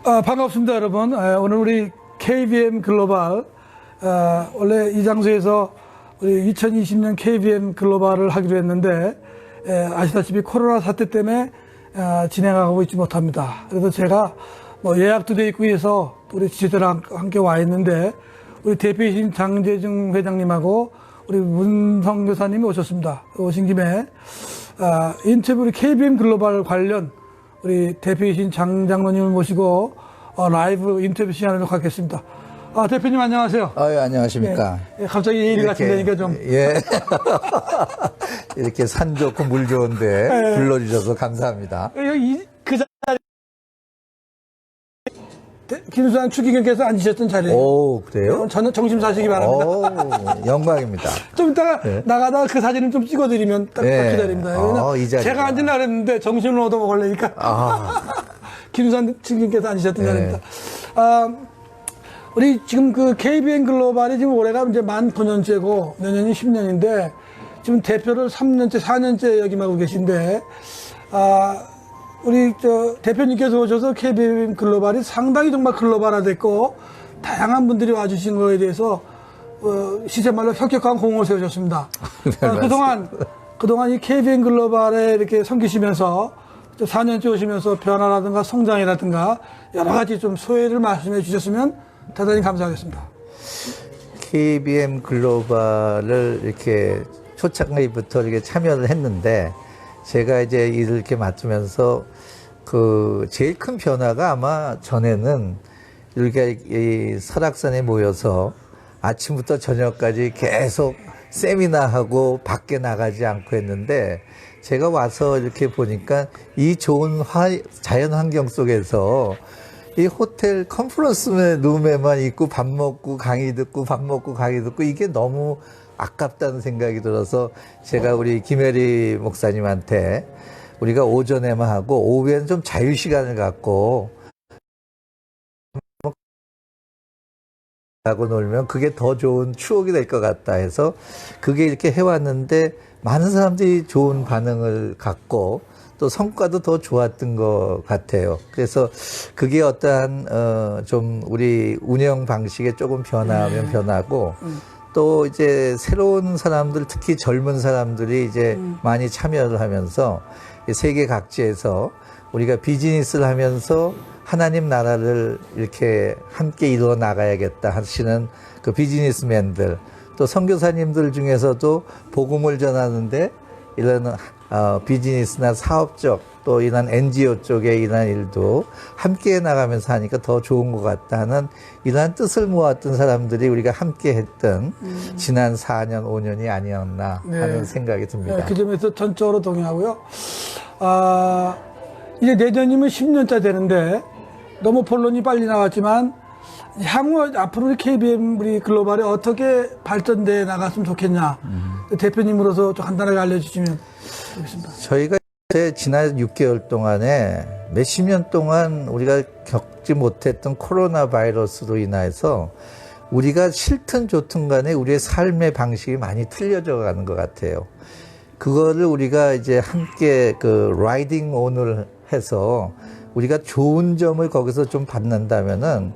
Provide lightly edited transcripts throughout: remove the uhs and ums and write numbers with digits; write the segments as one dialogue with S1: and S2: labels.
S1: 반갑습니다, 여러분. 오늘 우리 KBM 글로벌, 원래 이 장소에서 우리 2020년 KBM 글로벌을 하기로 했는데, 아시다시피 코로나 사태 때문에 진행하고 있지 못합니다. 그래서 제가 뭐 예약도 돼 있고 해서 우리 지지자랑 함께 와 있는데, 우리 대표이신 장재중 회장님하고 우리 문성 교사님이 오셨습니다. 오신 김에, 인터뷰 우리 KBM 글로벌 관련 우리 대표이신 장 장로님을 모시고 라이브 인터뷰 시간을 갖겠습니다. 대표님 안녕하세요.
S2: 예, 안녕하십니까.
S1: 예, 갑자기 예의를 갖춘다니까 좀.
S2: 예. 이렇게 산 좋고 물 좋은데 불러주셔서 감사합니다.
S1: 그 자리, 김수환 추기경께서 앉으셨던 자리에.
S2: 오, 그래요?
S1: 저는 정심 사시기 바랍니다.
S2: 오, 영광입니다.
S1: 좀 이따가 나가다가 그 사진을 좀 찍어드리면 딱 기다립니다.
S2: 이 자리.
S1: 제가 앉으려고 했는데 정신을 얻어먹으려니까. 김수환 추기경께서 앉으셨던 자리입니다. 우리 지금 그 KBM 글로벌이 지금 올해가 이제 만 9년째고 내년이 10년인데 지금 대표를 3년째, 4년째 역임하고 계신데, 우리 대표님께서 오셔서 KBM 글로벌이 상당히 정말 글로벌화됐고 다양한 분들이 와주신 거에 대해서 시세말로 혁혁한 공을 세우셨습니다. 그동안 이 KBM 글로벌에 이렇게 섬기시면서 4년째 오시면서 변화라든가 성장이라든가 여러 가지 좀 소회를 말씀해 주셨으면 대단히 감사하겠습니다.
S2: KBM 글로벌을 이렇게 초창기부터 이렇게 참여를 했는데 제가 이제 일을 이렇게 맡으면서 제일 큰 변화가 아마 전에는 이렇게 이 설악산에 모여서 아침부터 저녁까지 계속 세미나하고 밖에 나가지 않고 했는데 제가 와서 이렇게 보니까 이 좋은 자연 환경 속에서 이 호텔 컨퍼런스 룸에만 있고 밥 먹고 강의 듣고 밥 먹고 강의 듣고 이게 너무 아깝다는 생각이 들어서 제가 우리 김혜리 목사님한테 우리가 오전에만 하고 오후에는 좀 자유시간을 갖고 하고 놀면 그게 더 좋은 추억이 될 것 같다 해서 그게 이렇게 해왔는데 많은 사람들이 좋은 반응을 갖고 또 성과도 더 좋았던 것 같아요. 그래서 그게 어떠한 좀 우리 운영 방식에 조금 변화하면 변하고 또 이제 새로운 사람들 특히 젊은 사람들이 이제 많이 참여를 하면서 세계 각지에서 우리가 비즈니스를 하면서 하나님 나라를 이렇게 함께 이루어 나가야겠다 하시는 그 비즈니스맨들 또 선교사님들 중에서도 복음을 전하는데 이런 비즈니스나 사업적 또 이런 NGO 쪽에 이런 일도 함께 나가면서 하니까 더 좋은 것 같다 하는 이러한 뜻을 모았던 사람들이 우리가 함께 했던 지난 4년, 5년이 아니었나 하는 생각이 듭니다.
S1: 그 점에서 전적으로 동의하고요. 이제 내년이면 10년차 되는데 너무 본론이 빨리 나왔지만 향후 앞으로 우리 KBM 우리 글로벌이 어떻게 발전돼 나갔으면 좋겠냐 대표님으로서 좀 간단하게 알려주시면 좋겠습니다.
S2: 저희가 이제 지난 6개월 동안에 몇십 년 동안 우리가 겪지 못했던 코로나 바이러스로 인해서 우리가 싫든 좋든 간에 우리의 삶의 방식이 많이 틀려져 가는 것 같아요. 그거를 우리가 이제 함께 라이딩 온을 해서 우리가 좋은 점을 거기서 좀 받는다면은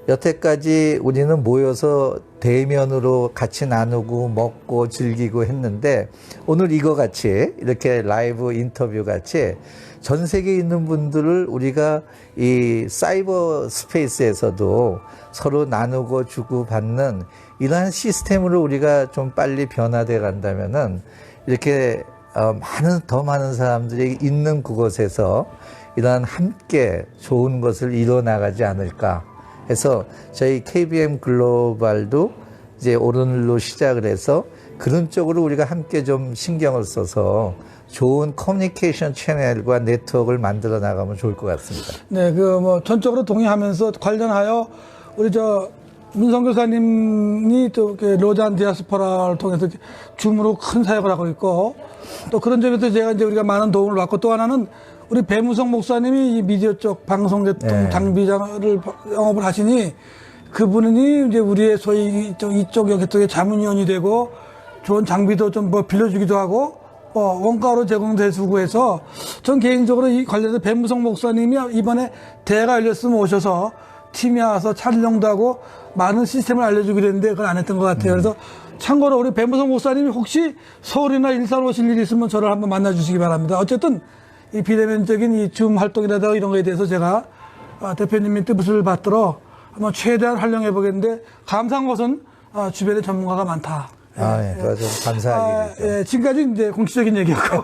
S2: 여태까지 우리는 모여서 대면으로 같이 나누고 먹고 즐기고 했는데 오늘 이거 같이 이렇게 라이브 인터뷰 같이 전 세계에 있는 분들을 우리가 이 사이버 스페이스에서도 서로 나누고 주고 받는 이러한 시스템으로 우리가 좀 빨리 변화돼 간다면은 이렇게 더 많은 사람들이 있는 그곳에서 이러한 함께 좋은 것을 이뤄 나가지 않을까 해서 저희 KBM 글로벌도 이제 오늘로 시작을 해서 그런 쪽으로 우리가 함께 좀 신경을 써서 좋은 커뮤니케이션 채널과 네트워크를 만들어 나가면 좋을 것 같습니다.
S1: 네, 전적으로 동의하면서 관련하여 우리 문성 교사님이 또 로잔 디아스포라를 통해서 줌으로 큰 사역을 하고 있고 또 그런 점에서 제가 이제 우리가 많은 도움을 받고 또 하나는 우리 배무성 목사님이 이 미디어 쪽 방송 계통 장비장을 영업을 하시니 그분이 이제 우리의 소위 이쪽 계통의 자문위원이 되고 좋은 장비도 좀 빌려주기도 하고 원가로 제공되고 해서 전 개인적으로 이 관련해서 배무성 목사님이 이번에 대회가 열렸으면 오셔서 팀이 와서 촬영도 하고 많은 시스템을 알려주기로 했는데 그걸 안 했던 것 같아요. 그래서 참고로 우리 배무성 목사님이 혹시 서울이나 일산 오실 일이 있으면 저를 한번 만나주시기 바랍니다. 어쨌든 이 비대면적인 이 줌 활동이라든가 이런 거에 대해서 제가 대표님의 뜻을 받들어 한번 최대한 활용해 보겠는데 감사한 것은 주변에 전문가가 많다.
S2: 예, 그거 좀 감사할 일이죠.
S1: 예, 지금까지 이제 공식적인 얘기였고.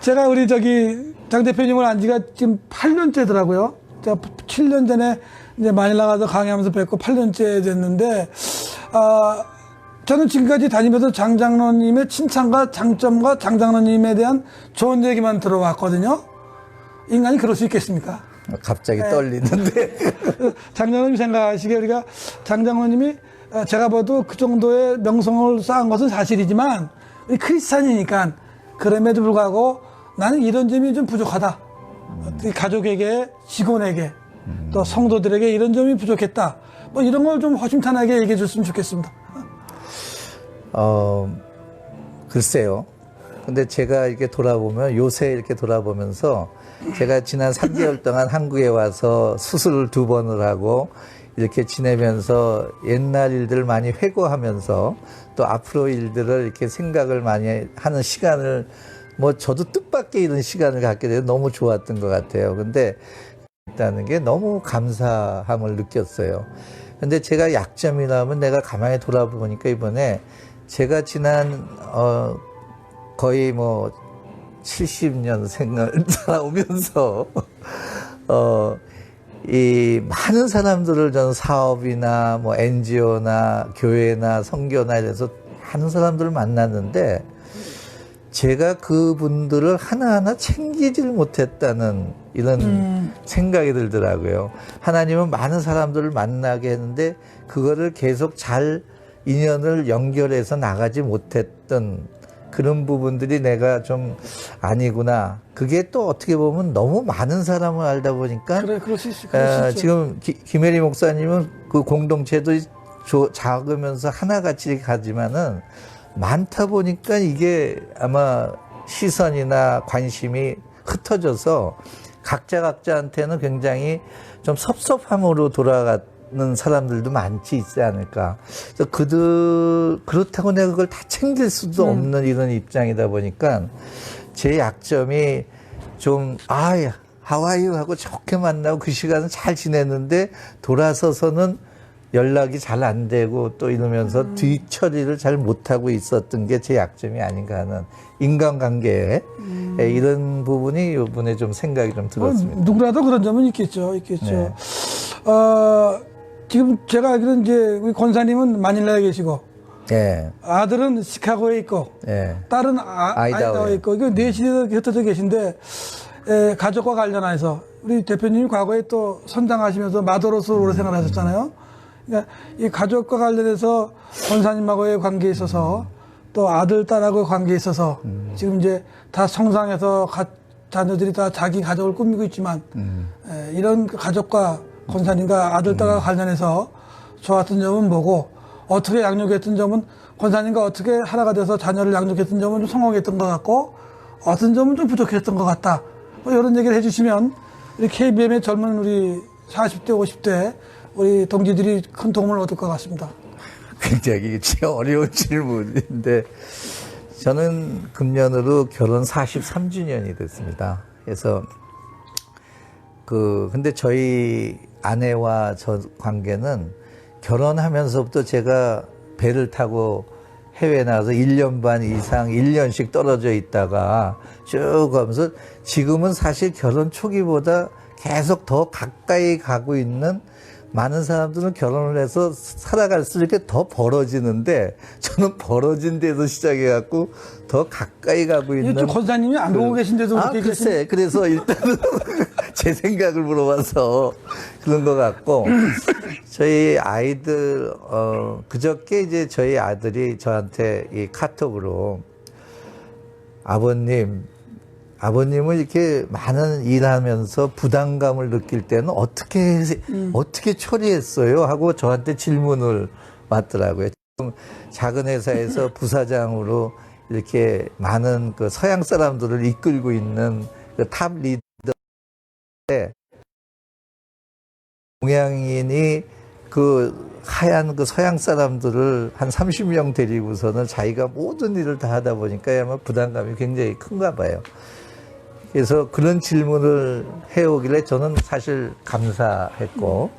S1: 제가 우리 장 대표님을 안 지가 지금 8년째더라고요. 제가 7년 전에 이제 마닐라 가서 강의하면서 뵙고 8년째 됐는데, 저는 지금까지 다니면서 장 장로님의 칭찬과 장점과 장 장로님에 대한 좋은 얘기만 들어왔거든요. 인간이 그럴 수 있겠습니까?
S2: 갑자기 떨리는데.
S1: 장 장로님 생각하시기에 우리가 장 장로님이 제가 봐도 그 정도의 명성을 쌓은 것은 사실이지만 우리 크리스찬이니까 그럼에도 불구하고 나는 이런 점이 좀 부족하다. 가족에게, 직원에게, 또 성도들에게 이런 점이 부족했다. 뭐 이런 걸 좀 허심탄회하게 얘기해 줬으면 좋겠습니다.
S2: 글쎄요. 근데 제가 이렇게 돌아보면, 요새 이렇게 돌아보면서 제가 지난 3개월 동안 한국에 와서 수술을 2번을 하고 이렇게 지내면서 옛날 일들을 많이 회고하면서 또 앞으로 일들을 이렇게 생각을 많이 하는 시간을 뭐 저도 뜻밖의 이런 시간을 갖게 돼서 너무 좋았던 것 같아요. 근데 있다는 게 너무 감사함을 느꼈어요. 근데 제가 약점이라면 내가 가만히 돌아보니까 이번에 제가 지난 거의 뭐 70년 생을 살아오면서 이 많은 사람들을 저는 사업이나 뭐 NGO나 교회나 선교나 이래서 많은 사람들을 만났는데 제가 그분들을 하나하나 챙기질 못했다는 이런 생각이 들더라고요. 하나님은 많은 사람들을 만나게 했는데 그거를 계속 잘 인연을 연결해서 나가지 못했던 그런 부분들이 내가 좀 아니구나. 그게 또 어떻게 보면 너무 많은 사람을 알다 보니까.
S1: 그래, 그럴 수 있죠.
S2: 지금 김혜리 목사님은 그 공동체도 작으면서 하나같이 가지만은 많다 보니까 이게 아마 시선이나 관심이 흩어져서 각자한테는 굉장히 좀 섭섭함으로 돌아가는 사람들도 많지 있지 않을까. 그래서 그렇다고 내가 그걸 다 챙길 수도 없는 이런 입장이다 보니까 제 약점이 좀, 하와이유 하고 좋게 만나고 그 시간은 잘 지냈는데 돌아서서는 연락이 잘 안 되고 또 이러면서 뒤처리를 잘 못하고 있었던 게 제 약점이 아닌가 하는 인간관계에 이런 부분이 이번에 좀 생각이 좀 들었습니다.
S1: 누구라도 그런 점은 있겠죠.
S2: 네.
S1: 지금 제가 알기로는 이제 우리 권사님은 마닐라에 계시고
S2: 네.
S1: 아들은 시카고에 있고
S2: 네.
S1: 딸은 아이다호에 있고 이거 넷이 흩어져 계신데 가족과 관련해서 우리 대표님이 과거에 또 선장하시면서 마더로스로 오래 생활하셨잖아요. 그러니까 이 가족과 관련해서 권사님하고의 관계에 있어서 또 아들, 딸하고의 관계에 있어서 지금 이제 다 성장해서 자녀들이 다 자기 가족을 꾸미고 있지만 이런 가족과 권사님과 아들, 딸과 관련해서 좋았던 점은 뭐고 어떻게 양육했던 점은 권사님과 어떻게 하나가 돼서 자녀를 양육했던 점은 좀 성공했던 것 같고 어떤 점은 좀 부족했던 것 같다. 뭐 이런 얘기를 해주시면 우리 KBM의 젊은 우리 40대, 50대 우리 동지들이 큰 도움을 얻을 것 같습니다.
S2: 굉장히 어려운 질문인데 저는 금년으로 결혼 43주년이 됐습니다. 그래서 근데 저희 아내와 저 관계는 결혼하면서부터 제가 배를 타고 해외에 나가서 1년 반 이상 1년씩 떨어져 있다가 쭉 가면서 지금은 사실 결혼 초기보다 계속 더 가까이 가고 있는 많은 사람들은 결혼을 해서 살아갈수록 이렇게 더 벌어지는데 저는 벌어진 데서 시작해갖고 더 가까이 가고 있는.
S1: 권사님이 안 보고 계신데도 그렇게
S2: 글쎄. 그래서 일단은 제 생각을 물어봐서 그런 것 같고 저희 아이들 그저께 이제 저희 아들이 저한테 이 카톡으로 아버님은 이렇게 많은 일하면서 부담감을 느낄 때는 어떻게 처리했어요? 하고 저한테 질문을 왔더라고요. 작은 회사에서 부사장으로 이렇게 많은 그 서양 사람들을 이끌고 있는 그 탑 리더인데, 동양인이 그 하얀 그 서양 사람들을 한 30명 데리고서는 자기가 모든 일을 다 하다 보니까 아마 부담감이 굉장히 큰가 봐요. 그래서 그런 질문을 해오길래 저는 사실 감사했고,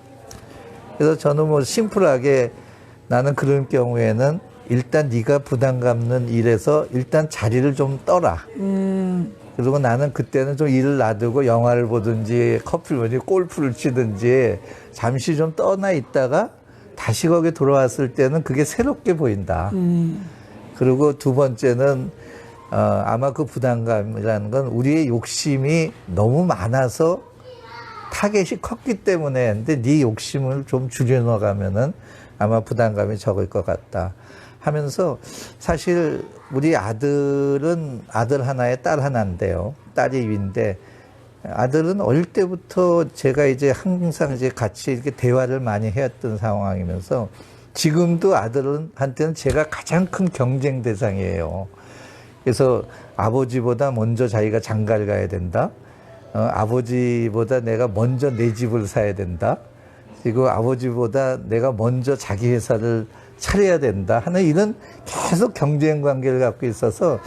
S2: 그래서 저는 뭐 심플하게 나는 그런 경우에는 일단 네가 부담 갖는 일에서 일단 자리를 좀 떠라. 그리고 나는 그때는 좀 일을 놔두고 영화를 보든지 커피를 마시고 골프를 치든지 잠시 좀 떠나 있다가 다시 거기에 돌아왔을 때는 그게 새롭게 보인다. 그리고 두 번째는 아마 그 부담감이라는 건 우리의 욕심이 너무 많아서 타겟이 컸기 때문에, 근데 네 욕심을 좀 줄여나가면은 아마 부담감이 적을 것 같다 하면서, 사실 우리 아들은 아들 하나에 딸 하나인데요. 딸이 위인데, 아들은 어릴 때부터 제가 이제 항상 이제 같이 이렇게 대화를 많이 해왔던 상황이면서, 지금도 아들한테는 제가 가장 큰 경쟁 대상이에요. 그래서 아버지보다 먼저 자기가 장가를 가야 된다. 아버지보다 내가 먼저 내 집을 사야 된다. 그리고 아버지보다 내가 먼저 자기 회사를 차려야 된다 하는 이런 계속 경쟁 관계를 갖고 있어서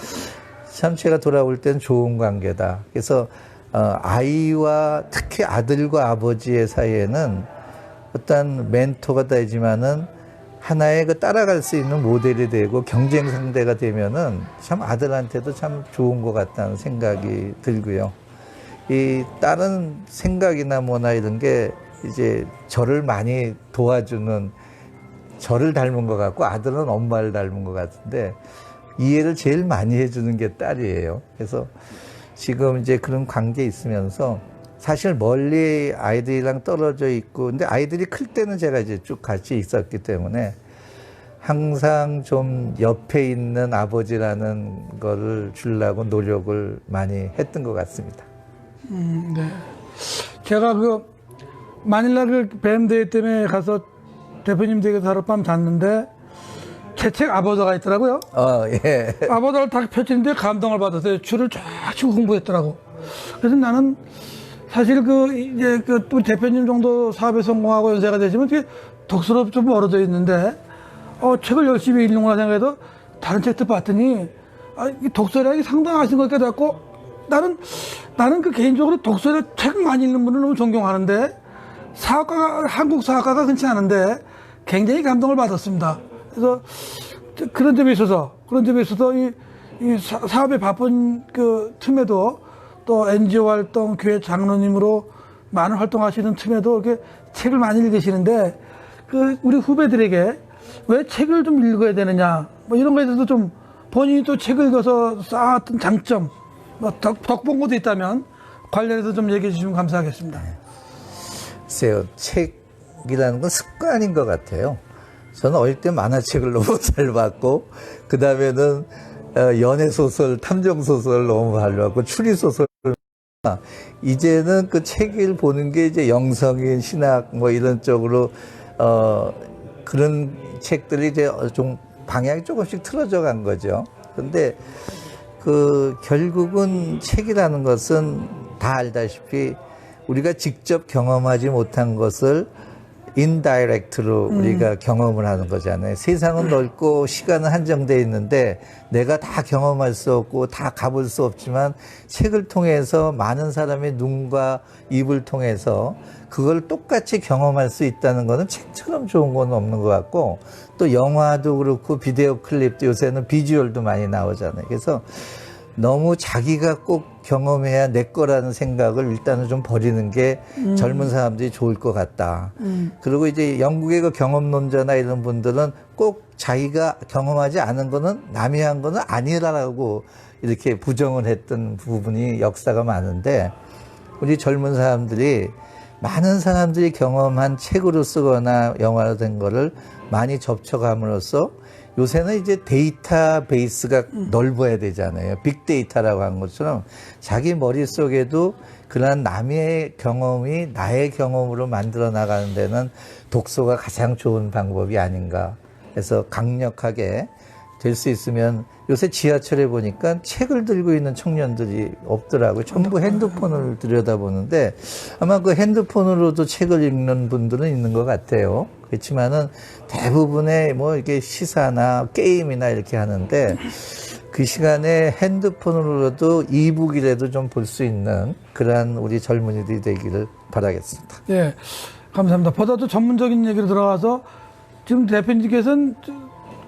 S2: 참 제가 돌아볼 땐 좋은 관계다. 그래서 아이와 특히 아들과 아버지의 사이에는 어떤 멘토가 되지만은 하나의 그 따라갈 수 있는 모델이 되고 경쟁 상대가 되면은 참 아들한테도 참 좋은 것 같다는 생각이 들고요. 이 다른 생각이나 뭐나 이런 게 이제 저를 많이 도와주는, 저를 닮은 것 같고 아들은 엄마를 닮은 것 같은데 이해를 제일 많이 해주는 게 딸이에요. 그래서 지금 이제 그런 관계에 있으면서 사실 멀리 아이들이랑 떨어져 있고, 근데 아이들이 클 때는 제가 이제 쭉 같이 있었기 때문에 항상 좀 옆에 있는 아버지라는 거를 주려고 노력을 많이 했던 것 같습니다.
S1: 네. 제가 그 마닐라 그 밴드회 때문에 가서 대표님 댁에서 하룻밤 잤는데 제 책 아버더가 있더라고요.
S2: 예.
S1: 아버더를 딱 펼치는데 감동을 받았어요. 줄을 쫙 치고 공부했더라고. 그래서 나는 사실 이제 우리 대표님 정도 사업에 성공하고 연세가 되시면 이렇게 독서로 좀 멀어져 있는데, 책을 열심히 읽는구나 생각해도 다른 책도 봤더니, 이 독서량이 상당하신 것 같고, 나는 그 개인적으로 독서를 책 많이 읽는 분을 너무 존경하는데, 한국 사학과가 흔치 않은데 굉장히 감동을 받았습니다. 그래서 그런 점에 있어서 이 사업에 바쁜 그 틈에도 또 NGO 활동, 교회 장로님으로 많은 활동하시는 틈에도 이렇게 책을 많이 읽으시는데, 우리 후배들에게 왜 책을 좀 읽어야 되느냐, 뭐 이런 거에 대해서 좀 본인이 또 책을 읽어서 쌓았던 장점, 뭐 덕본 것도 있다면 관련해서 좀 얘기해 주시면 감사하겠습니다.
S2: 글쎄요, 책이라는 건 습관인 것 같아요. 저는 어릴 때 만화책을 너무 잘 봤고, 그 다음에는 연애소설, 탐정소설 너무 잘 봤고, 추리소설. 이제는 그 책을 보는 게 이제 영성인, 신학, 뭐 이런 쪽으로, 그런 책들이 이제 좀 방향이 조금씩 틀어져 간 거죠. 근데 결국은 책이라는 것은 다 알다시피 우리가 직접 경험하지 못한 것을 인다이렉트로 우리가 경험을 하는 거잖아요. 세상은 넓고 시간은 한정되어 있는데 내가 다 경험할 수 없고 다 가볼 수 없지만 책을 통해서 많은 사람의 눈과 입을 통해서 그걸 똑같이 경험할 수 있다는 거는 책처럼 좋은 건 없는 것 같고, 또 영화도 그렇고 비디오 클립도 요새는 비주얼도 많이 나오잖아요. 그래서 너무 자기가 꼭 경험해야 내 거라는 생각을 일단은 좀 버리는 게 젊은 사람들이 좋을 것 같다. 그리고 이제 영국의 그 경험론자나 이런 분들은 꼭 자기가 경험하지 않은 거는 남이 한 거는 아니라고 이렇게 부정을 했던 부분이 역사가 많은데, 우리 젊은 사람들이 많은 사람들이 경험한 책으로 쓰거나 영화로 된 거를 많이 접촉함으로써 요새는 이제 데이터베이스가 넓어야 되잖아요. 빅데이터라고 하는 것처럼 자기 머릿속에도 그러한 남의 경험이 나의 경험으로 만들어 나가는 데는 독서가 가장 좋은 방법이 아닌가 해서 강력하게 될 수 있으면 요새 지하철에 보니까 책을 들고 있는 청년들이 없더라고요. 전부 핸드폰을 들여다보는데 아마 그 핸드폰으로도 책을 읽는 분들은 있는 것 같아요. 그렇지만은 대부분의 뭐 이게 시사나 게임이나 이렇게 하는데 그 시간에 핸드폰으로도 이북이라도 좀 볼 수 있는 그러한 우리 젊은이들이 되기를 바라겠습니다.
S1: 예, 감사합니다. 보다 더 전문적인 얘기로 들어가서 지금 대표님께서는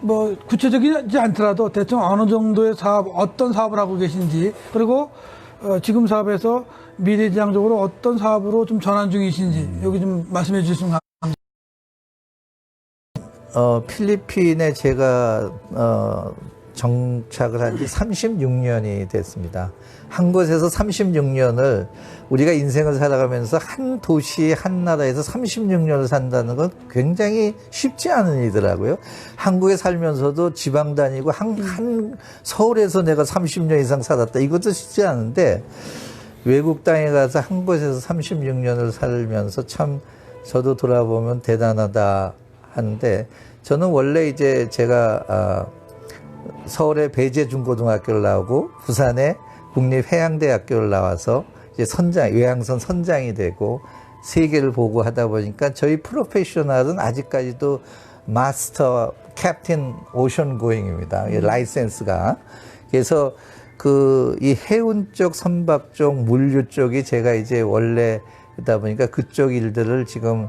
S1: 뭐 구체적이지 않더라도 대충 어느 정도의 사업, 어떤 사업을 하고 계신지, 그리고 지금 사업에서 미래지향적으로 어떤 사업으로 좀 전환 중이신지 여기 좀 말씀해 주시면 감사합니다.
S2: 필리핀에 제가 정착을 한 지 36년이 됐습니다. 한 곳에서 36년을 우리가 인생을 살아가면서 한 도시, 한 나라에서 36년을 산다는 건 굉장히 쉽지 않은 일이더라고요. 한국에 살면서도 지방 다니고 한 서울에서 내가 30년 이상 살았다. 이것도 쉽지 않은데 외국 땅에 가서 한 곳에서 36년을 살면서 참 저도 돌아보면 대단하다 하는데 저는 원래 이제 제가 서울의 배재중고등학교를 나오고 부산의 국립해양대학교를 나와서 이제 외항선 선장이 되고 세계를 보고 하다 보니까 저희 프로페셔널은 아직까지도 마스터 캡틴 오션 고잉입니다. 라이센스가. 그래서 이 해운 쪽, 선박 쪽, 물류 쪽이 제가 이제 원래다 보니까 그쪽 일들을 지금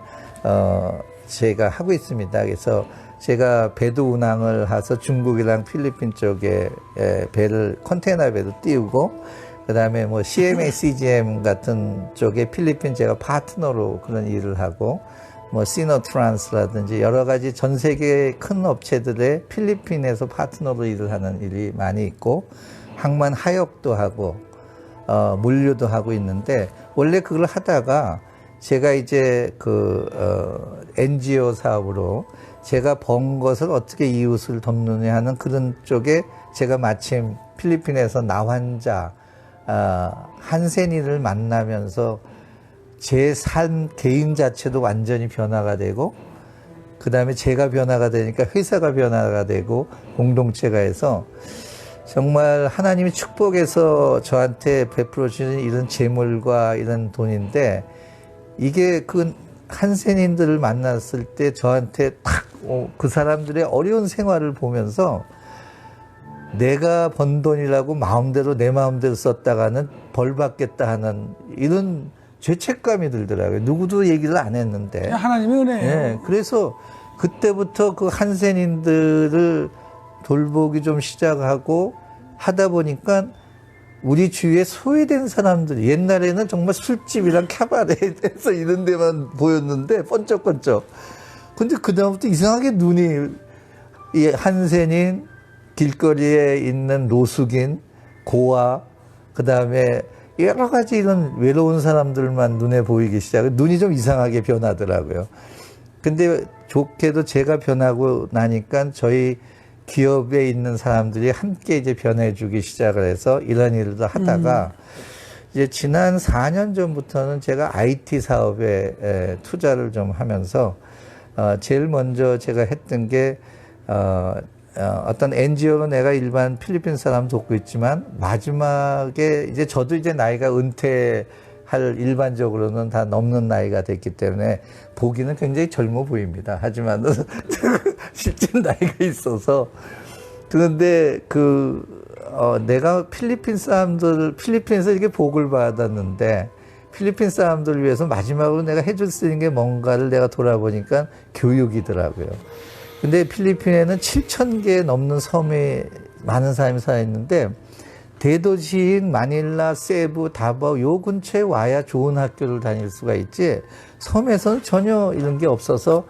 S2: 제가 하고 있습니다. 그래서 제가 배도 운항을 해서 중국이랑 필리핀 쪽에 컨테이너 배도 띄우고, 그 다음에 뭐 CMA, CGM 같은 쪽에 필리핀 제가 파트너로 그런 일을 하고, 뭐 시노트란스라든지 여러 가지 전 세계 큰 업체들의 필리핀에서 파트너로 일을 하는 일이 많이 있고, 항만 하역도 하고, 물류도 하고 있는데, 원래 그걸 하다가 제가 이제 NGO 사업으로 제가 번 것을 어떻게 이웃을 돕느냐 하는 그런 쪽에 제가 마침 필리핀에서 나환자 한센이를 만나면서 제 삶 개인 자체도 완전히 변화가 되고, 그 다음에 제가 변화가 되니까 회사가 변화가 되고 공동체가 해서 정말 하나님의 축복에서 저한테 베풀어 주는 이런 재물과 이런 돈인데, 이게 그 한센인들을 만났을 때 저한테 탁 그 사람들의 어려운 생활을 보면서 내가 번 돈이라고 마음대로 내 마음대로 썼다가는 벌 받겠다 하는 이런 죄책감이 들더라고요. 누구도 얘기를 안 했는데.
S1: 하나님의 은혜예요.
S2: 네, 그래서 그때부터 그 한센인들을 돌보기 좀 시작하고 하다 보니까 우리 주위에 소외된 사람들이, 옛날에는 정말 술집이랑 캐바레에서 이런 데만 보였는데 번쩍번쩍. 근데 그다음부터 이상하게 눈이 이 한센인, 길거리에 있는 노숙인, 고아, 그다음에 여러 가지 이런 외로운 사람들만 눈에 보이기 시작해. 눈이 좀 이상하게 변하더라고요. 근데 좋게도 제가 변하고 나니까 저희 기업에 있는 사람들이 함께 이제 변해주기 시작을 해서 이런 일도 하다가 이제 지난 4년 전부터는 제가 IT 사업에 투자를 좀 하면서 제일 먼저 제가 했던 게 어떤 NGO로 내가 일반 필리핀 사람 돕고 있지만 마지막에 이제 저도 이제 나이가 은퇴할 일반적으로는 다 넘는 나이가 됐기 때문에 보기는 굉장히 젊어 보입니다. 하지만은 실제 나이가 있어서. 그런데 내가 필리핀에서 이렇게 복을 받았는데 필리핀 사람들을 위해서 마지막으로 내가 해줄 수 있는 게 뭔가를 내가 돌아보니까 교육이더라고요. 근데 필리핀에는 7,000개 넘는 섬에 많은 사람이 살아있는데 대도시인 마닐라, 세부, 다바오 요 근처에 와야 좋은 학교를 다닐 수가 있지 섬에서는 전혀 이런 게 없어서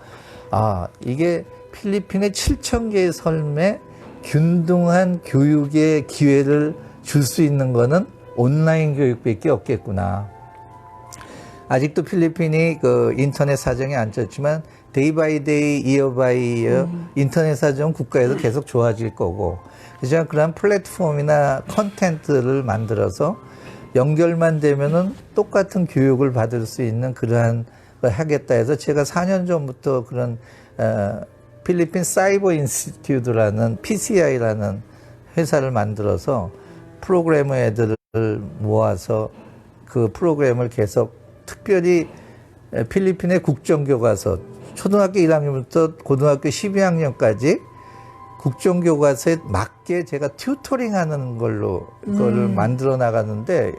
S2: 이게 필리핀의 7,000개의 섬에 균등한 교육의 기회를 줄 수 있는 거는 온라인 교육밖에 없겠구나. 아직도 필리핀이 인터넷 사정이 안 좋지만 데이 바이 데이, 이어 바이 이어 인터넷 사정 국가에서 계속 좋아질 거고, 그래서 그런 플랫폼이나 컨텐츠를 만들어서 연결만 되면은 똑같은 교육을 받을 수 있는 그러한 걸 하겠다 해서 제가 4년 전부터 그런 필리핀 사이버 인스티튜트라는 PCI라는 회사를 만들어서 프로그래머 애들을 모아서 그 프로그램을 계속 특별히 필리핀의 국정교과서 초등학교 1학년부터 고등학교 12학년까지 국정교과서에 맞게 제가 튜터링하는 걸로 그거를 만들어 나가는데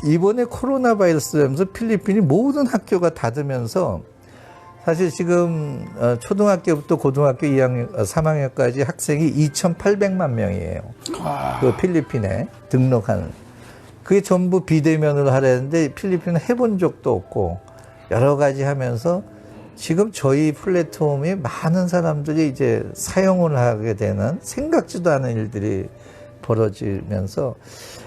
S2: 이번에 코로나 바이러스 되면서 필리핀이 모든 학교가 닫으면서 사실 지금 초등학교부터 고등학교 2학년, 3학년까지 학생이 2,800만 명이에요. 그 필리핀에 등록하는. 그게 전부 비대면으로 하려는데 필리핀은 해본 적도 없고 여러 가지 하면서 지금 저희 플랫폼이 많은 사람들이 이제 사용을 하게 되는 생각지도 않은 일들이 벌어지면서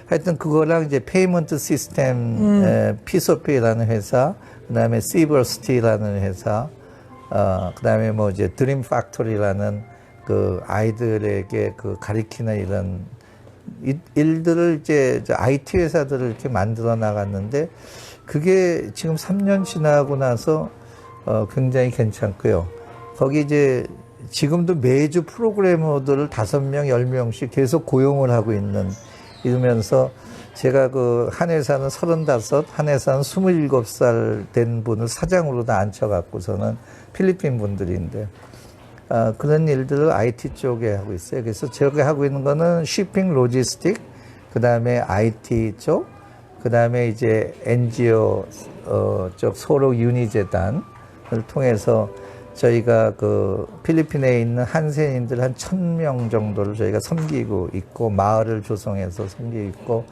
S2: 하여튼 그거랑 이제 페이먼트 시스템 피소피라는 회사, 그다음에 시버스티라는 회사, 그다음에 뭐 이제 드림 팩토리라는 그 아이들에게 그 가리키는 이런 일들을 이제 IT 회사들을 이렇게 만들어 나갔는데 그게 지금 3년 지나고 나서 굉장히 괜찮고요. 거기 이제 지금도 매주 프로그래머들을 5명, 10명씩 계속 고용을 하고 있는 이러면서 제가 그 한 회사는 35, 한 회사는 27살 된 분을 사장으로 다 앉혀갖고서는 필리핀 분들인데 그런 일들을 IT 쪽에 하고 있어요. 그래서 제가 하고 있는 거는 쉬핑 로지스틱, 그 다음에 IT 쪽, 그 다음에 이제 NGO 쪽 소록 윤희재단을 통해서 저희가 그 필리핀에 있는 한센인들 한 1,000명 정도를 저희가 섬기고 있고 마을을 조성해서 섬기고 있고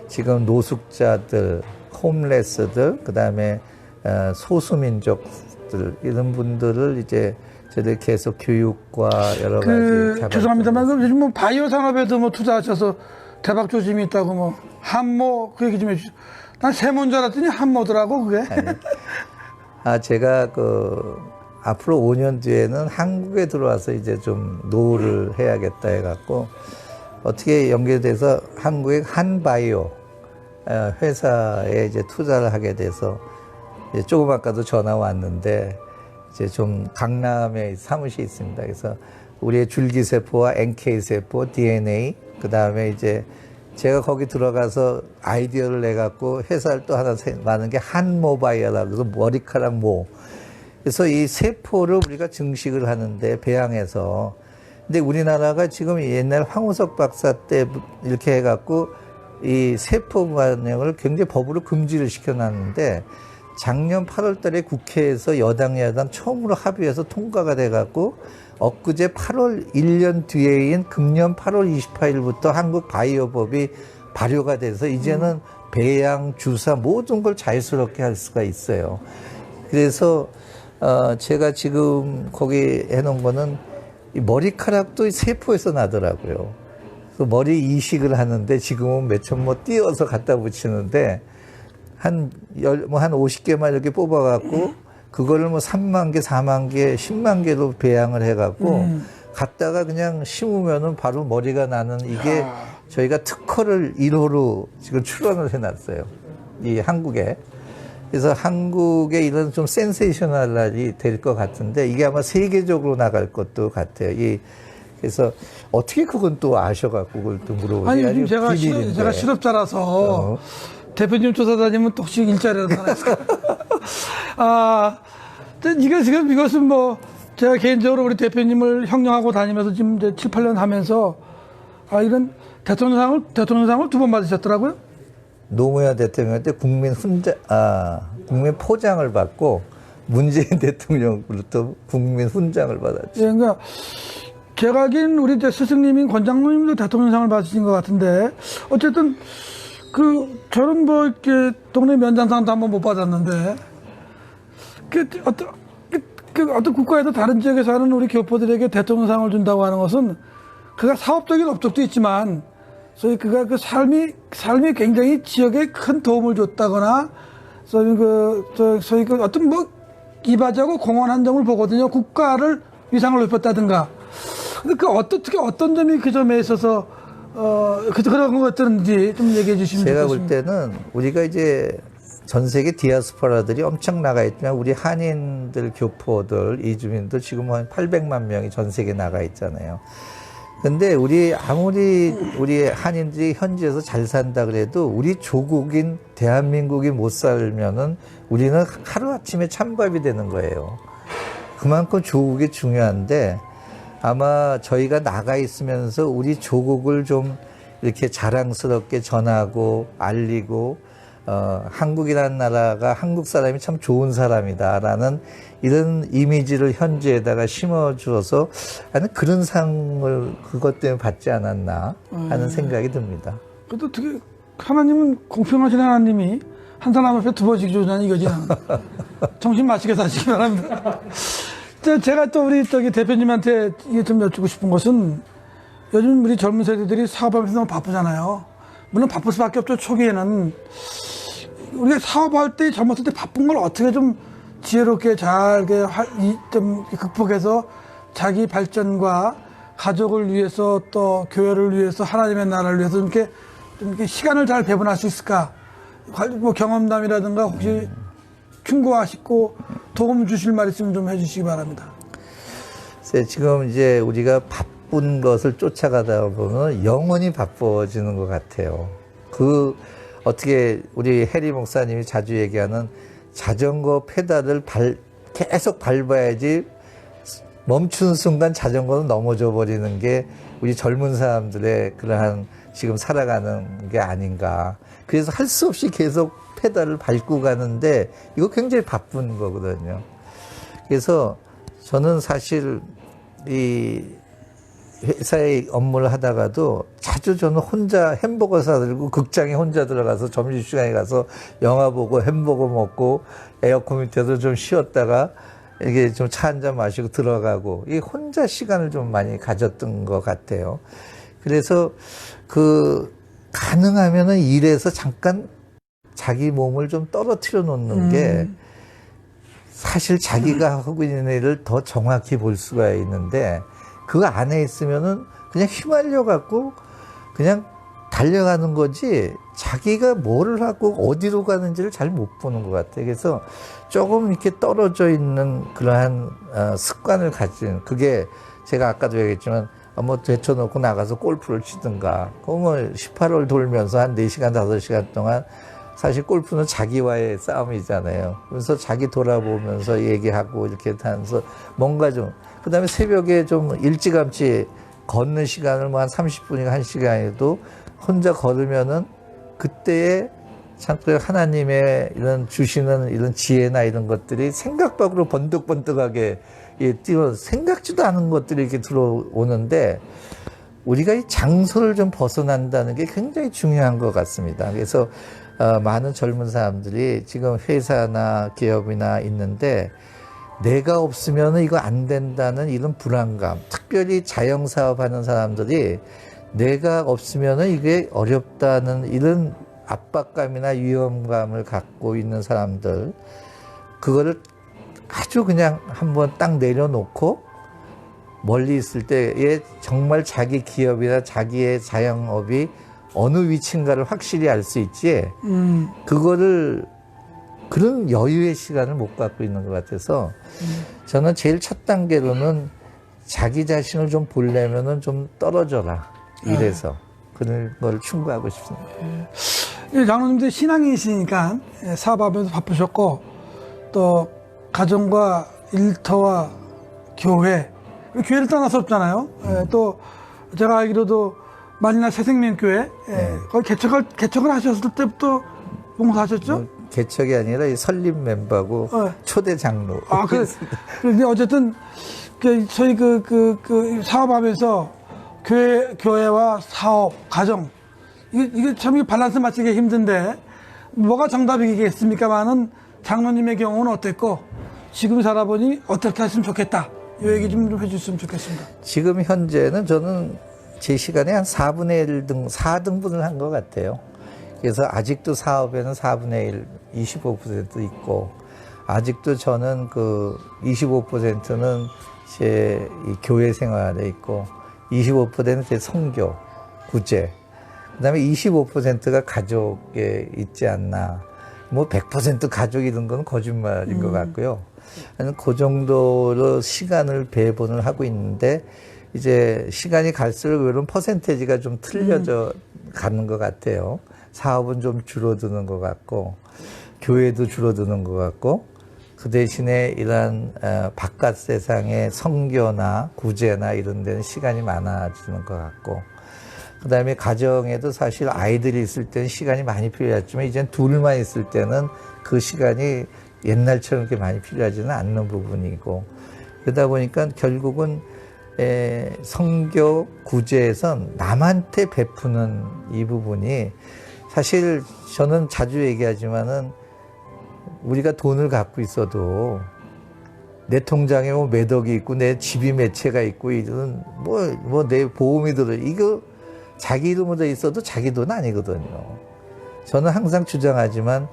S2: 지금 노숙자들, 홈레스들, 그 다음에 소수민족들 이런 분들을 이제 저희들 계속 교육과 여러 가지
S1: 죄송합니다만 요즘 뭐 바이오 산업에도 뭐 투자하셔서 대박 조짐이 있다고 뭐 한모 그 얘기 좀 해주세요. 난 세모인 줄 알았더니 한모더라고 그게.
S2: 제가 앞으로 5년 뒤에는 한국에 들어와서 이제 좀 노후를 해야겠다 해갖고 어떻게 연결돼서 한국의 한바이오 회사에 이제 투자를 하게 돼서 이제 조금 아까도 전화 왔는데 이제 좀 강남에 사무실이 있습니다. 그래서 우리의 줄기세포와 NK세포, DNA, 그 다음에 이제 제가 거기 들어가서 아이디어를 내갖고 회사를 또 하나 만든 게 한모바이오라고 해서 머리카락 모. 그래서 이 세포를 우리가 증식을 하는데 배양해서. 근데 우리나라가 지금 옛날 황우석 박사 때 이렇게 해갖고 이 세포 반영을 굉장히 법으로 금지를 시켜놨는데 작년 8월 달에 국회에서 여당, 야당 처음으로 합의해서 통과가 돼갖고 엊그제 8월 1년 뒤에인 금년 8월 28일부터 한국 바이오법이 발효가 돼서 이제는 배양, 주사 모든 걸 자유스럽게 할 수가 있어요. 그래서 제가 지금 거기 해놓은 거는 이 머리카락도 세포에서 나더라고요. 그래서 머리 이식을 하는데 지금은 몇천 모 띄어서 갖다 붙이는데 한 50개만 이렇게 뽑아갖고 그거를 뭐 3만 개, 4만 개, 10만 개로 배양을 해갖고 갖다가 그냥 심으면은 바로 머리가 나는 이게 저희가 특허를 1호로 지금 출원을 해놨어요. 이 한국에. 그래서 한국에 이런 좀 센세이셔널이 될 것 같은데 이게 아마 세계적으로 나갈 것도 같아요. 그래서 어떻게 그건 또 아셔갖고 그걸 또 물어보지?
S1: 아니 요즘 제가 실업자라서 대표님 쫓아 다니면 또 혹시 일자리라도 하나 있을까? 이것은 뭐 제가 개인적으로 우리 대표님을 형령하고 다니면서 지금 이제 7, 8년 하면서 이런 대통령상을 2번 받으셨더라고요.
S2: 노무현 대통령 때 국민 포장을 받고 문재인 대통령으로부터 국민 훈장을 받았죠.
S1: 예, 그러니까 제가 알기는 우리 이제 스승님인 권장로님도 대통령상을 받으신 것 같은데 어쨌든 저는 뭐 이렇게 동네 면장상도 한번 못 받았는데 어떤 국가에도 다른 지역에서 하는 우리 교포들에게 대통령상을 준다고 하는 것은 그가 사업적인 업적도 있지만 소위 그가 그 삶이 굉장히 지역에 큰 도움을 줬다거나 소위 어떤 뭐 이바지하고 공헌한 점을 보거든요. 국가를 위상을 높였다든가. 근데 특히 어떤 점이 그 점에 있어서 그런 것들인지 좀 얘기해 주시면 좋겠습니다.
S2: 제가 볼 때는 우리가 이제 전 세계 디아스포라들이 엄청 나가 있지만 우리 한인들, 교포들, 이주민들 지금 한 800만 명이 전 세계에 나가 있잖아요. 근데 아무리 우리 한인들이 현지에서 잘 산다 그래도 우리 조국인 대한민국이 못 살면은 우리는 하루아침에 찬밥이 되는 거예요. 그만큼 조국이 중요한데 아마 저희가 나가 있으면서 우리 조국을 좀 이렇게 자랑스럽게 전하고 알리고 한국이라는 나라가 한국 사람이 참 좋은 사람이다라는 이런 이미지를 현지에다가 심어주어서 나는 그런 상을 그것 때문에 받지 않았나 하는 생각이 듭니다.
S1: 그래도 어떻게 하나님은 공평하신 하나님이 한 사람 앞에 두 번씩 주자니 이거지. 정신 마치게 사시기 바랍니다. 제가 또 우리 대표님한테 이게 좀 여쭙고 싶은 것은 요즘 우리 젊은 세대들이 사업하면서 너무 바쁘잖아요. 물론 바쁠 수밖에 없죠. 초기에는 우리가 사업할 때 젊었을 때 바쁜 걸 어떻게 좀 지혜롭게 잘 좀 극복해서 자기 발전과 가족을 위해서 또 교회를 위해서 하나님의 나라를 위해서 좀 이렇게 시간을 잘 배분할 수 있을까? 뭐 경험담이라든가 혹시 충고하시고 도움 주실 말 있으면 좀 해주시기 바랍니다.
S2: 지금 이제 우리가 바쁜 것을 쫓아가다 보면 영원히 바빠지는 것 같아요. 어떻게 우리 해리 목사님이 자주 얘기하는 자전거 페달을 계속 밟아야지 멈춘 순간 자전거는 넘어져 버리는 게 우리 젊은 사람들의 그러한 지금 살아가는 게 아닌가. 그래서 할 수 없이 계속 페달을 밟고 가는데 이거 굉장히 바쁜 거거든요. 그래서 저는 사실 이 회사에 업무를 하다가도 자주 저는 혼자 햄버거 사들고 극장에 혼자 들어가서 점심시간에 가서 영화 보고 햄버거 먹고 에어컨 밑에서 좀 쉬었다가 이게 좀 차 한잔 마시고 들어가고 이 혼자 시간을 좀 많이 가졌던 것 같아요. 그래서 가능하면은 일에서 잠깐 자기 몸을 좀 떨어뜨려 놓는 게 사실 자기가 하고 있는 일을 더 정확히 볼 수가 있는데 그 안에 있으면은 그냥 휘말려 갖고 그냥 달려가는 거지 자기가 뭐를 하고 어디로 가는지를 잘 못 보는 것 같아요. 그래서 조금 이렇게 떨어져 있는 그러한 습관을 가진 그게 제가 아까도 얘기했지만 뭐 제쳐놓고 나가서 골프를 치든가 그러면 18홀 돌면서 한 4시간 5시간 동안 사실 골프는 자기와의 싸움이잖아요. 그래서 자기 돌아보면서 얘기하고 이렇게 하면서 뭔가 좀 그다음에 새벽에 좀 일찌감치 걷는 시간을 뭐 한 30분이나 1시간에도 혼자 걸으면은 그때에 참 하나님의 이런 주시는 이런 지혜나 이런 것들이 생각 밖으로 번뜩번뜩하게 생각지도 않은 것들이 이렇게 들어오는데 우리가 이 장소를 좀 벗어난다는 게 굉장히 중요한 것 같습니다. 그래서 많은 젊은 사람들이 지금 회사나 기업이나 있는데 내가 없으면 이거 안 된다는 이런 불안감, 특별히 자영사업 하는 사람들이 내가 없으면 이게 어렵다는 이런 압박감이나 위험감을 갖고 있는 사람들, 그거를 아주 그냥 한번 딱 내려놓고 멀리 있을 때에 정말 자기 기업이나 자기의 자영업이 어느 위치인가를 확실히 알 수 있지, 그거를 그런 여유의 시간을 못 갖고 있는 것 같아서 저는 제일 첫 단계로는 자기 자신을 좀 보려면은 좀 떨어져라 이래서 그런 걸 충고하고 싶습니다.
S1: 장로님도 신앙이시니까 사업하면서 바쁘셨고 또 가정과 일터와 교회, 교회를 떠나서 없잖아요. 또 제가 알기로도 만이나 새생명교회 거기 개척을 하셨을 때부터 봉사하셨죠?
S2: 개척이 아니라 이 설립 멤버고 초대 장로.
S1: 그런데 어쨌든 저희 사업하면서 교회와 사업, 가정 이게 참 밸런스 맞추기 힘든데 뭐가 정답이겠습니까만은 장로님의 경우는 어땠고 지금 살아보니 어떻게 했으면 좋겠다. 이 얘기 좀 해주셨으면 좋겠습니다.
S2: 지금 현재는 저는 제 시간에 한 4분의 1등, 4등분을 한 것 같아요. 그래서 아직도 사업에는 4분의 1, 25% 있고, 아직도 저는 25%는 제 교회 생활에 있고, 25%는 제 선교, 구제, 그 다음에 25%가 가족에 있지 않나. 뭐 100% 가족 이런 건 거짓말인 것 같고요. 그 정도로 시간을 배분을 하고 있는데 이제 시간이 갈수록 이런 퍼센테이지가 좀 틀려져 가는 것 같아요. 사업은 좀 줄어드는 것 같고 교회도 줄어드는 것 같고 그 대신에 이러한 바깥 세상의 선교나 구제나 이런 데는 시간이 많아지는 것 같고 그 다음에 가정에도 사실 아이들이 있을 때는 시간이 많이 필요했지만 이젠 둘만 있을 때는 그 시간이 옛날처럼 그렇게 많이 필요하지는 않는 부분이고 그러다 보니까 결국은 선교 구제에선 남한테 베푸는 이 부분이 사실 저는 자주 얘기하지만은 우리가 돈을 갖고 있어도 내 통장에 뭐 몇 억이 있고 내 집이 몇 채가 있고 이런 뭐 내 보험이 들어 이거 자기 이름으로 있어도 자기 돈 아니거든요. 저는 항상 주장하지만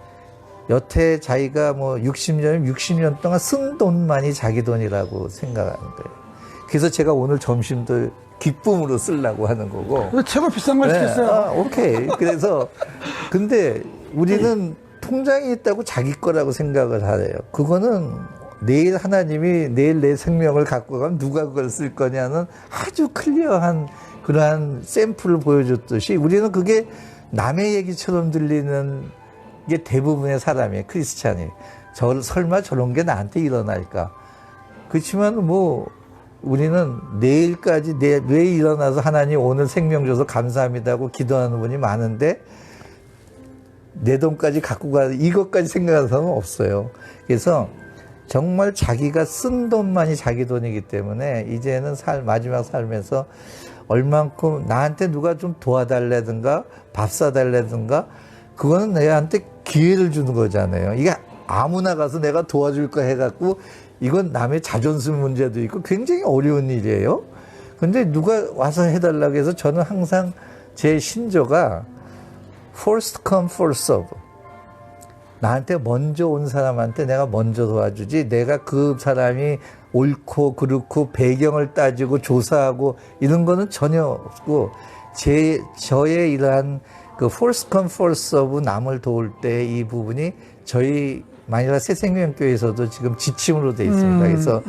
S2: 여태 자기가 뭐 60년 동안 쓴 돈만이 자기 돈이라고 생각하는 거예요. 그래서 제가 오늘 점심도 기쁨으로 쓰려고 하는 거고.
S1: 최고 비싼 걸 시켰어요.
S2: 오케이. 그래서 근데 우리는 통장이 있다고 자기 거라고 생각을 하래요. 그거는 내일 하나님이 내일 내 생명을 갖고 가면 누가 그걸 쓸 거냐는 아주 클리어한 그러한 샘플을 보여줬듯이 우리는 그게 남의 얘기처럼 들리는 게 대부분의 사람이에요. 크리스찬이. 설마 저런 게 나한테 일어날까? 그렇지만 뭐 우리는 내일까지 왜 일어나서 하나님 오늘 생명 줘서 감사합니다고 기도하는 분이 많은데 내 돈까지 갖고 가 이것까지 생각하는 사람은 없어요. 그래서 정말 자기가 쓴 돈만이 자기 돈이기 때문에 이제는 마지막 삶에서 얼만큼 나한테 누가 좀 도와달라든가 밥 사달라든가 그거는 내한테 기회를 주는 거잖아요. 이게 아무나 가서 내가 도와줄 거 해갖고 이건 남의 자존심 문제도 있고 굉장히 어려운 일이에요. 근데 누가 와서 해달라고 해서 저는 항상 제 신조가 first come, first serve. 나한테 먼저 온 사람한테 내가 먼저 도와주지 내가 그 사람이 옳고 그렇고 배경을 따지고 조사하고 이런 거는 전혀 없고 저의 이러한 그 first come, first serve 남을 도울 때 이 부분이 저희 만일라 새생명교회에서도 지금 지침으로 돼 있습니다. 그래서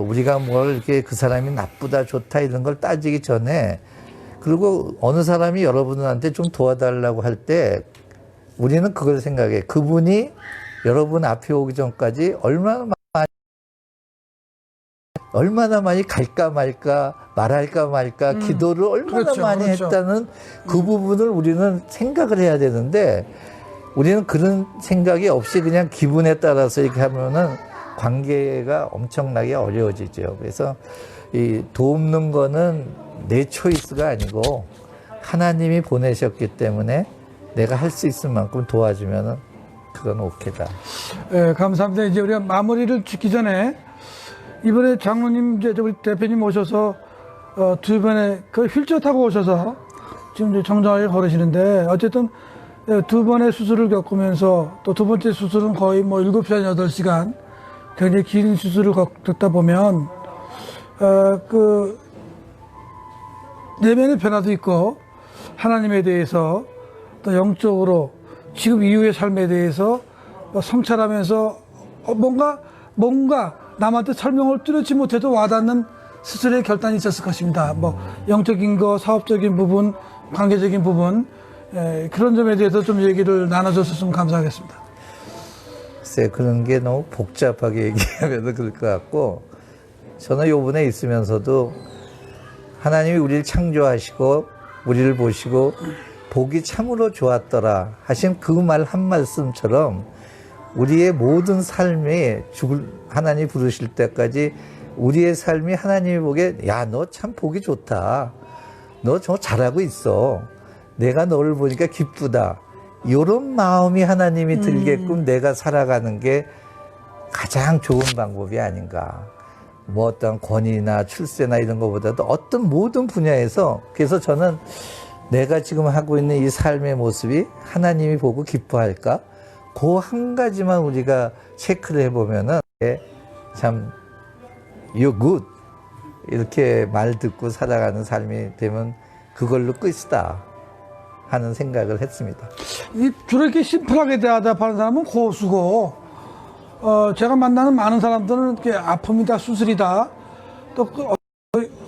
S2: 우리가 뭘 이렇게 그 사람이 나쁘다 좋다 이런 걸 따지기 전에 그리고 어느 사람이 여러분한테 좀 도와달라고 할 때 우리는 그걸 생각해. 그분이 여러분 앞에 오기 전까지 얼마나 많이 갈까 말까 말할까 말까 기도를 얼마나 많이 했다는 그 부분을 우리는 생각을 해야 되는데 우리는 그런 생각이 없이 그냥 기분에 따라서 이렇게 하면은 관계가 엄청나게 어려워지죠. 그래서 이 돕는 거는 내 초이스가 아니고 하나님이 보내셨기 때문에 내가 할 수 있을 만큼 도와주면은 그건 오케이다.
S1: 네, 감사합니다. 이제 우리가 마무리를 짓기 전에 이번에 장로님 이제 우리 대표님 오셔서 두 번에 그 휠체어 타고 오셔서 지금 이제 정정하게 걸으시는데 어쨌든 두 번의 수술을 겪으면서 또 두 번째 수술은 거의 뭐 7시간, 8시간 굉장히 긴 수술을 겪다 보면 그 내면의 변화도 있고 하나님에 대해서 또 영적으로 지금 이후의 삶에 대해서 성찰하면서 뭔가 남한테 설명을 뚜렷이 못해도 와닿는 스스로의 결단이 있었을 것입니다. 뭐 영적인 거, 사업적인 부분, 관계적인 부분 그런 점에 대해서 좀 얘기를 나눠줬으면 감사하겠습니다.
S2: 글쎄 그런 게 너무 복잡하게 얘기하면 그럴 것 같고 저는 요번에 있으면서도 하나님이 우리를 창조하시고 우리를 보시고 보기 참으로 좋았더라 하신 그 말 한 말씀처럼 우리의 모든 삶이 하나님 부르실 때까지 우리의 삶이 하나님이 보기에 야, 너 참 보기 좋다. 너 저 잘하고 있어. 내가 너를 보니까 기쁘다. 이런 마음이 하나님이 들게끔 내가 살아가는 게 가장 좋은 방법이 아닌가. 뭐 어떤 권위나 출세나 이런 것보다도 어떤 모든 분야에서 그래서 저는 내가 지금 하고 있는 이 삶의 모습이 하나님이 보고 기뻐할까? 그 한 가지만 우리가 체크를 해보면은 참 you're good 이렇게 말 듣고 살아가는 삶이 되면 그걸로 끝이다 하는 생각을 했습니다.
S1: 주로 이렇게 심플하게 대답하는 사람은 고수고, 제가 만나는 많은 사람들은 이렇게 아픔이다, 수술이다, 또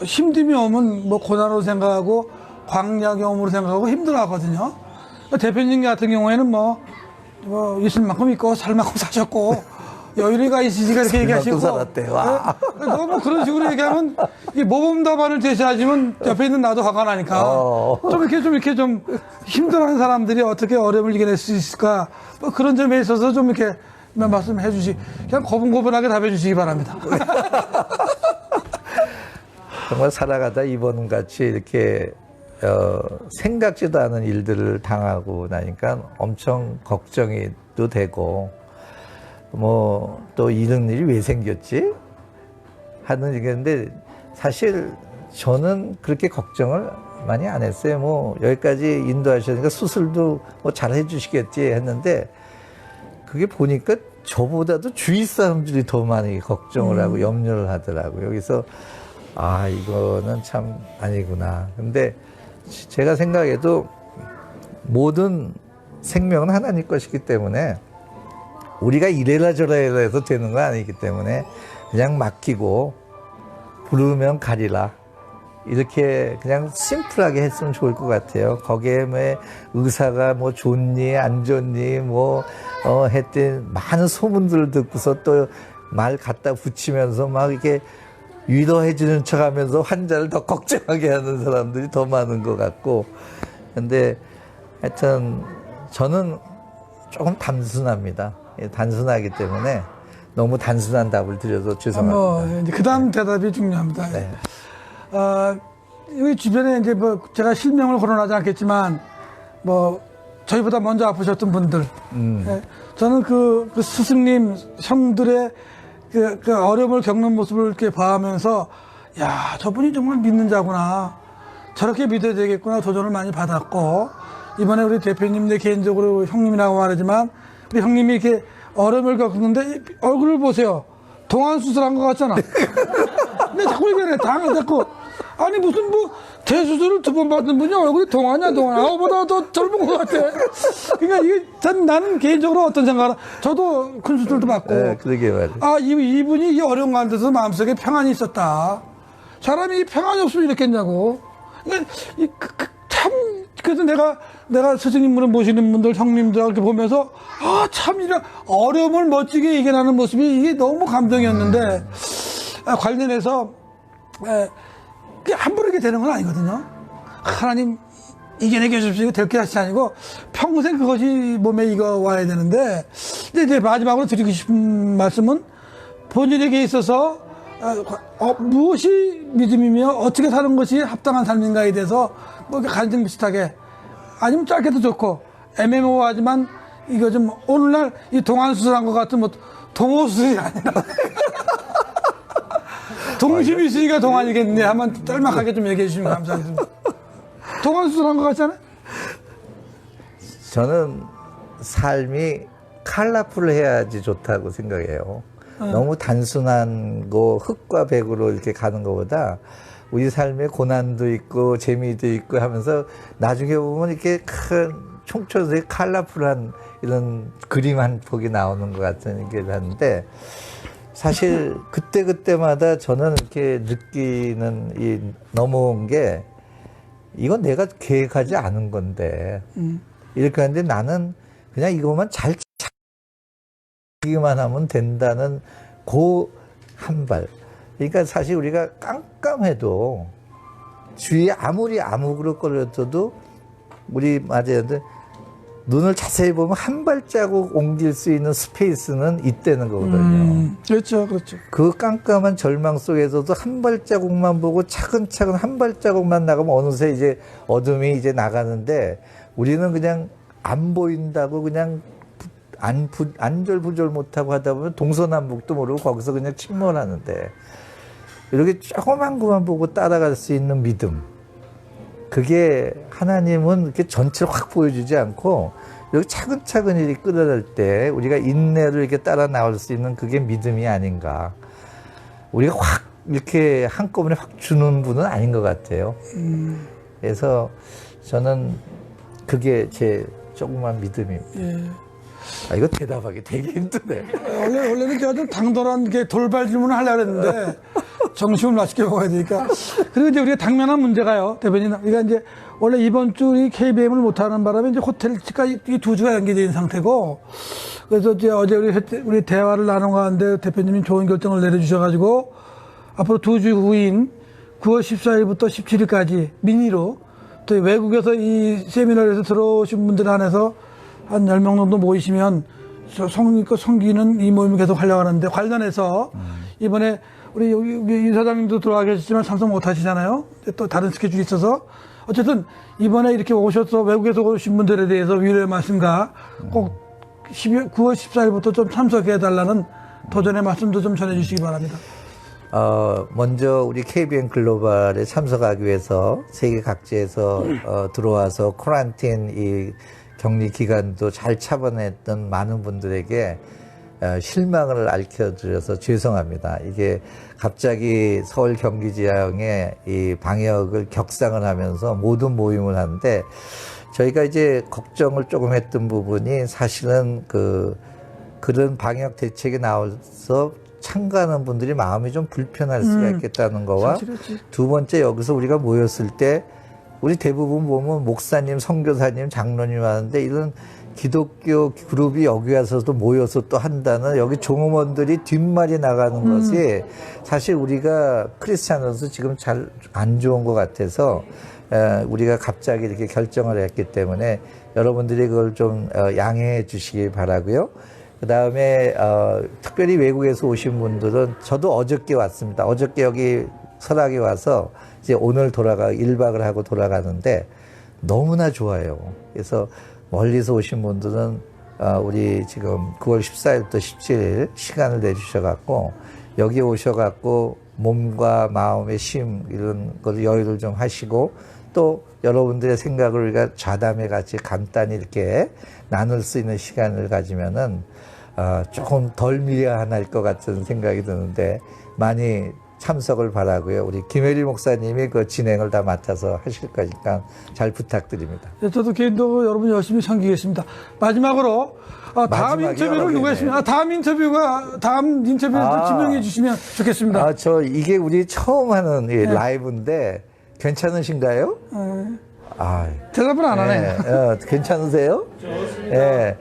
S1: 힘듦이 오면 뭐 고난으로 생각하고, 광야 경험으로 생각하고 힘들어 하거든요. 대표님 같은 경우에는 뭐 있을 만큼 있고, 살 만큼 사셨고, 여유가 있으시니까 이렇게 얘기하시고.
S2: 살았대요.
S1: 네? 너무 그런 식으로 얘기하면, 이 모범 답안을 제시하시면 옆에 있는 나도 화가 나니까. 좀 힘들어하는 사람들이 어떻게 어려움을 이겨낼 수 있을까. 뭐 그런 점에 있어서 좀 이렇게 말씀해 그냥 고분고분하게 답해 주시기 바랍니다.
S2: 정말 살아가다 이번같이 이렇게 생각지도 않은 일들을 당하고 나니까 엄청 걱정이 또 되고, 또 이런 일이 왜 생겼지? 하는 얘기인데, 사실 저는 그렇게 걱정을 많이 안 했어요. 여기까지 인도하시니까 수술도 잘 해주시겠지 했는데, 그게 보니까 저보다도 주위 사람들이 더 많이 걱정을 하고 염려를 하더라고요. 여기서, 이거는 참 아니구나. 근데 제가 생각해도 모든 생명은 하나님 것이기 때문에 우리가 이래라 저래라 해서 되는 거 아니기 때문에 그냥 맡기고 부르면 가리라. 이렇게 그냥 심플하게 했으면 좋을 것 같아요. 거기에 의사가 좋니, 안 좋니, 했더니 많은 소문들을 듣고서 또 말 갖다 붙이면서 막 이렇게 위로해주는 척 하면서 환자를 더 걱정하게 하는 사람들이 더 많은 것 같고. 근데 하여튼 저는 조금 단순합니다. 단순하기 때문에 너무 단순한 답을 드려서 죄송합니다.
S1: 이제 그 다음 대답이 중요합니다.
S2: 네.
S1: 여기 주변에 이제 제가 실명을 거론하지 않겠지만, 저희보다 먼저 아프셨던 분들. 예, 저는 그 스승님, 형들의 그 어려움을 겪는 모습을 이렇게 봐하면서, 야, 저분이 정말 믿는 자구나. 저렇게 믿어야 되겠구나. 도전을 많이 받았고, 이번에 우리 대표님, 내 개인적으로 형님이라고 말하지만, 우리 형님이 이렇게 어려움을 겪는데, 얼굴을 보세요. 동안 수술한 것 같잖아. 근데 자꾸 얘기해. 자꾸. 아니, 무슨 대수술을 2번 받은 분이 얼굴이 동안이야. 아우보다 더 젊은 것 같아. 그러니까 이게 나는 개인적으로 어떤 생각을, 저도 큰 수술도 받고.
S2: 네, 그러게 말이에요.
S1: 이분이 이 어려운 가운데서 마음속에 평안이 있었다. 사람이 평안이 없으면 이렇겠냐고. 그러니까 그래서 내가 스승님으로 모시는 분들, 형님들 이렇게 보면서, 참 이런 어려움을 멋지게 이겨나는 모습이 이게 너무 감동이었는데, 관련해서, 함부로 이렇게 되는 건 아니거든요. 하나님 이겨내게 해주시고 될 것이 아니고 평생 그것이 몸에 익어와야 되는데, 이제 마지막으로 드리고 싶은 말씀은 본인에게 있어서 무엇이 믿음이며 어떻게 사는 것이 합당한 삶인가에 대해서 간증 비슷하게, 아니면 짧게도 좋고 애매모호하지만 이거 좀 오늘날 이 동안 수술한 것 같은 동호수술이 아니라 동심이 있으니까 동안이겠네 하면 짤막하게 좀 얘기해 주시면 감사하겠습니다. 동안 수술한 것 같잖아요?
S2: 저는 삶이 컬러풀해야지 좋다고 생각해요. 너무 단순한 거 흙과 백으로 이렇게 가는 것보다 우리 삶에 고난도 있고 재미도 있고 하면서 나중에 보면 이렇게 큰 총천수의 컬러풀한 이런 그림 한 폭이 나오는 것 같은 게 하는데, 사실 그때마다 저는 이렇게 느끼는 넘어온 게, 이건 내가 계획하지 않은 건데 이렇게 하는데 나는 그냥 이것만 잘 기만 하면 된다는 한 발. 그러니까 사실 우리가 깜깜해도 주위에 아무리 암흑으로거려도 우리 맞아요. 눈을 자세히 보면 한 발자국 옮길 수 있는 스페이스는 있다는 거거든요.
S1: 그렇죠.
S2: 그 깜깜한 절망 속에서도 한 발자국만 보고 차근차근 한 발자국만 나가면 어느새 이제 어둠이 이제 나가는데, 우리는 그냥 안 보인다고 그냥 안절부절 못하고 하다 보면 동서남북도 모르고 거기서 그냥 침몰하는데, 이렇게 조그만 것만 보고 따라갈 수 있는 믿음, 그게 하나님은 이렇게 전체를 확 보여주지 않고 이렇게 차근차근 일이 끌어갈 때 우리가 인내를 이렇게 따라 나올 수 있는 그게 믿음이 아닌가. 우리가 확 이렇게 한꺼번에 확 주는 분은 아닌 것 같아요. 그래서 저는 그게 제 조그만 믿음입니다.
S1: 예.
S2: 아, 이거 대답하기 되게 힘드네.
S1: 원래는 제가 좀 당돌한 게 돌발 질문을 하려고 했는데 점심을 맛있게 먹어야 되니까. 그리고 이제 우리가 당면한 문제가요, 대변인. 우리가 이제 원래 이번 주 이 KBM을 못하는 바람에 이제 호텔 치과 이 두 주가 연기되어 있는 상태고, 그래서 이제 어제 우리 대화를 나눈 가운데 대표님이 좋은 결정을 내려주셔가지고 앞으로 두 주 후인 9월 14일부터 17일까지 미니로 또 외국에서 이 세미나에서 들어오신 분들 안에서 한 10명 정도 모이시면 성의껏 섬기는 이 모임을 계속 하려고 하는데, 관련해서 이번에 우리 여기 이사장님도 들어와 계시지만 참석 못 하시잖아요. 또 다른 스케줄이 있어서. 어쨌든 이번에 이렇게 오셔서 외국에서 오신 분들에 대해서 위로의 말씀과 꼭 9월 14일부터 좀 참석해 달라는 도전의 말씀도 좀 전해 주시기 바랍니다.
S2: 먼저 우리 KBM 글로벌에 참석하기 위해서 세계 각지에서 들어와서 코란틴 이 격리 기간도 잘 참아냈던 많은 분들에게 실망을 알려드려서 죄송합니다. 이게 갑자기 서울 경기 지역에 이 방역을 격상을 하면서 모든 모임을 하는데, 저희가 이제 걱정을 조금 했던 부분이 사실은 그런 방역 대책이 나와서 참가하는 분들이 마음이 좀 불편할 수가 있겠다는 거와, 두 번째 여기서 우리가 모였을 때 우리 대부분 보면 목사님, 선교사님, 장로님 하는데 이런 기독교 그룹이 여기 와서도 모여서 또 한다는, 여기 종업원들이 뒷말이 나가는 것이 사실 우리가 크리스찬으로서 지금 잘 안 좋은 것 같아서 우리가 갑자기 이렇게 결정을 했기 때문에 여러분들이 그걸 좀 양해해 주시기 바라고요. 그 다음에 특별히 외국에서 오신 분들은, 저도 어저께 왔습니다. 어저께 여기 설악에 와서 이제 오늘 1박을 하고 돌아가는데 너무나 좋아요. 그래서 멀리서 오신 분들은 우리 지금 9월 14일부터 17일 시간을 내주셔갖고 여기 오셔갖고 몸과 마음의 쉼 이런 걸 여유를 좀 하시고, 또 여러분들의 생각을 우리가 좌담회 같이 간단히 이렇게 나눌 수 있는 시간을 가지면은 조금 덜 미안할 것 같은 생각이 드는데 많이 참석을 바라고요. 우리 김혜리 목사님이 그 진행을 다 맡아서 하실 거니까 잘 부탁드립니다.
S1: 네, 저도 개인적으로 여러분 열심히 섬기겠습니다. 마지막으로 다음 인터뷰를 누가 했습니까? 다음 인터뷰를 좀 지명해 주시면 좋겠습니다.
S2: 이게 우리 처음 하는 라이브인데 괜찮으신가요?
S1: 대답을 안 하네.
S2: 괜찮으세요? 네.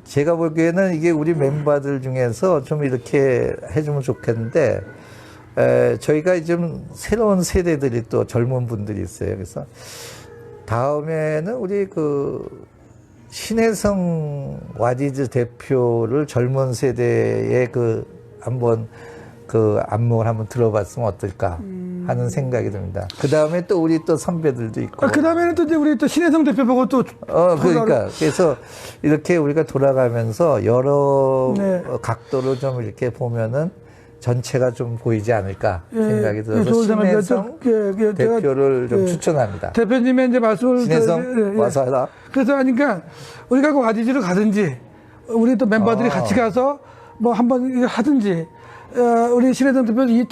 S2: 제가 보기에는 이게 우리 멤버들 중에서 좀 이렇게 해주면 좋겠는데, 저희가 좀 새로운 세대들이 또 젊은 분들이 있어요. 그래서 다음에는 우리 신혜성 와디즈 대표를 젊은 세대의 한번 안목을 한번 들어봤으면 어떨까 하는 생각이 듭니다. 그 다음에 또 우리 또 선배들도 있고.
S1: 그 다음에는 또 이제 우리 또 신혜성 대표 보고 또.
S2: 그러니까. 그래서 이렇게 우리가 돌아가면서 여러 각도로 좀 이렇게 보면은 전체가 좀 보이지 않을까 생각이 들어서 신혜성 대표를 좀 추천합니다.
S1: 대표님의 이제 말씀을.
S2: 신혜성 와서 하라.
S1: 그래서 하니까 우리가 그 와디즈를 가든지 우리 또 멤버들이 같이 가서 뭐 한번 하든지, 우리 신혜성 대표 이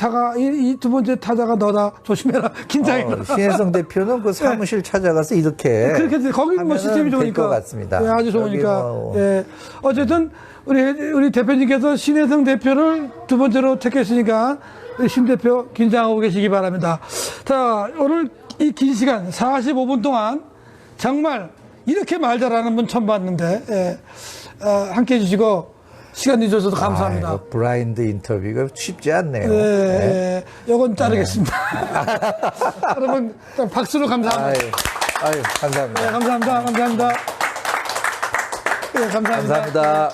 S1: 두 번째 타자가 너다, 조심해라, 긴장해라.
S2: 신혜성 대표는 그 사무실 찾아가서 이렇게.
S1: 그렇게 거기 뭐 시스템이 좋으니까.
S2: 것 같습니다.
S1: 네, 아주 좋으니까. 어쨌든 우리 대표님께서 신혜성 대표를 두 번째로 택했으니까 우리 신 대표 긴장하고 계시기 바랍니다. 자, 오늘 이 긴 시간 45분 동안 정말 이렇게 말 잘하는 분 처음 봤는데, 함께 해주시고 시간 내주셔서 감사합니다.
S2: 블라인드 인터뷰가 쉽지 않네요.
S1: 네, 요건 자르겠습니다. 여러분, 박수로 감사합니다.
S2: 감사합니다.
S1: 네, 감사합니다. 감사합니다. 네, 감사합니다.
S2: 감사합니다.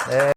S2: 네.